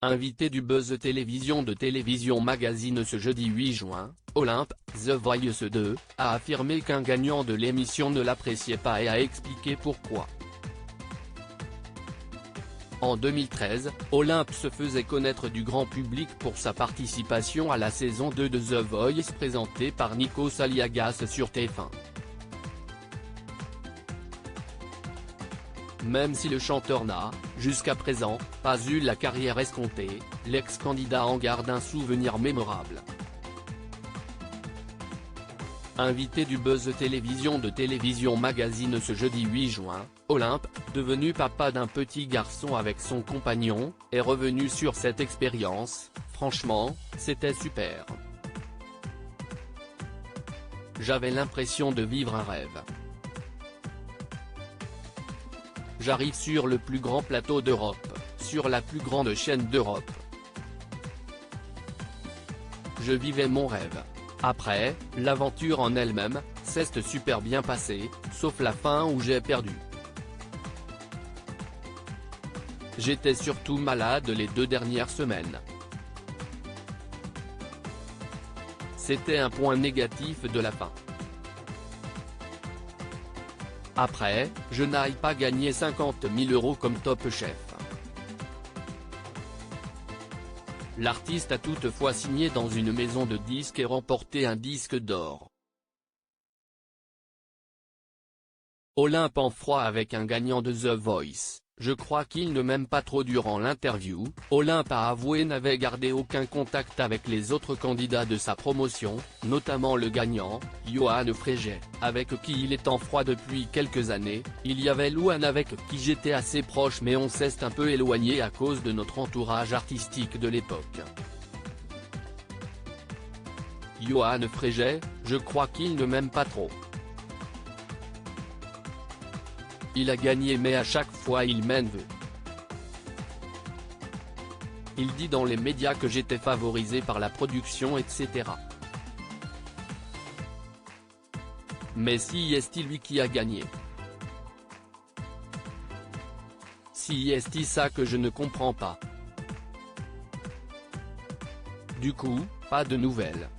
Invité du Buzz Télévision de Télévision Magazine ce jeudi 8 juin, Olympe, The Voice 2, a affirmé qu'un gagnant de l'émission ne l'appréciait pas et a expliqué pourquoi. En 2013, Olympe se faisait connaître du grand public pour sa participation à la saison 2 de The Voice présentée par Nikos Aliagas sur TF1. Même si le chanteur n'a, jusqu'à présent, pas eu la carrière escomptée, l'ex-candidat en garde un souvenir mémorable. Invité du Buzz Télévision de Télévision Magazine ce jeudi 8 juin, Olympe, devenu papa d'un petit garçon avec son compagnon, est revenu sur cette expérience. Franchement, c'était super. J'avais l'impression de vivre un rêve. J'arrive sur le plus grand plateau d'Europe, sur la plus grande chaîne d'Europe. Je vivais mon rêve. Après, l'aventure en elle-même, s'est super bien passée, sauf la fin où j'ai perdu. J'étais surtout malade les 2 dernières semaines. C'était un point négatif de la fin. Après, je n'aille pas gagner 50 000 € comme Top Chef. L'artiste a toutefois signé dans une maison de disques et remporté un disque d'or. Olympe en froid avec un gagnant de The Voice. Je crois qu'il ne m'aime pas trop. Durant l'interview, Olympe a avoué n'avait gardé aucun contact avec les autres candidats de sa promotion, notamment le gagnant, Yoann Frégé, avec qui il est en froid depuis quelques années. Il y avait Louane avec qui j'étais assez proche mais on s'est un peu éloigné à cause de notre entourage artistique de l'époque. Yoann Frégé, je crois qu'il ne m'aime pas trop. Il a gagné mais à chaque fois il m'en veut. Il dit dans les médias que j'étais favorisé par la production etc. Mais si est lui qui a gagné. Si est ça que je ne comprends pas. Du coup, pas de nouvelles.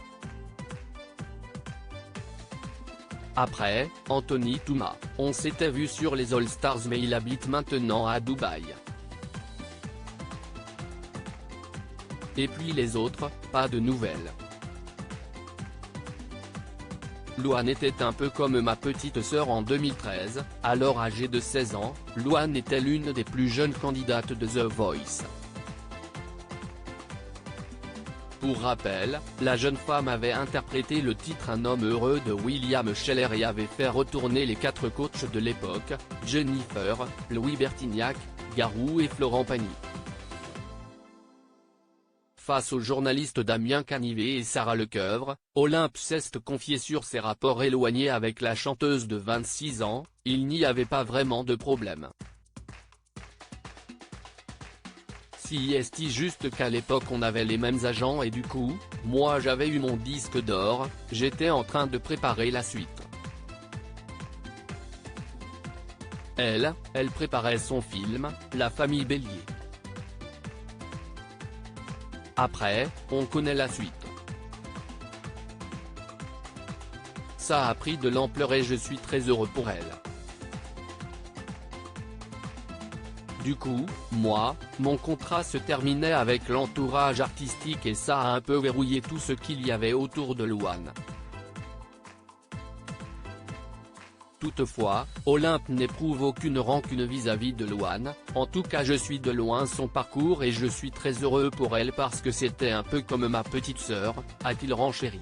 Après, Anthony Touma, on s'était vu sur les All Stars mais il habite maintenant à Dubaï. Et puis les autres, pas de nouvelles. Louane était un peu comme ma petite sœur en 2013, alors âgée de 16 ans, Louane était l'une des plus jeunes candidates de The Voice. Pour rappel, la jeune femme avait interprété le titre Un homme heureux de William Sheller et avait fait retourner les 4 coachs de l'époque, Jennifer, Louis Bertignac, Garou et Florent Pagny. Face aux journalistes Damien Canivet et Sarah Lecoeuvre, Olympe s'est confiée sur ses rapports éloignés avec la chanteuse de 26 ans, il n'y avait pas vraiment de problème. Si est juste qu'à l'époque on avait les mêmes agents et du coup, moi j'avais eu mon disque d'or, j'étais en train de préparer la suite. Elle préparait son film, La famille Bélier. Après, on connaît la suite. Ça a pris de l'ampleur et je suis très heureux pour elle. Du coup, moi, mon contrat se terminait avec l'entourage artistique et ça a un peu verrouillé tout ce qu'il y avait autour de Louane. Toutefois, Olympe n'éprouve aucune rancune vis-à-vis de Louane, en tout cas je suis de loin son parcours et je suis très heureux pour elle parce que c'était un peu comme ma petite sœur, a-t-il renchéri.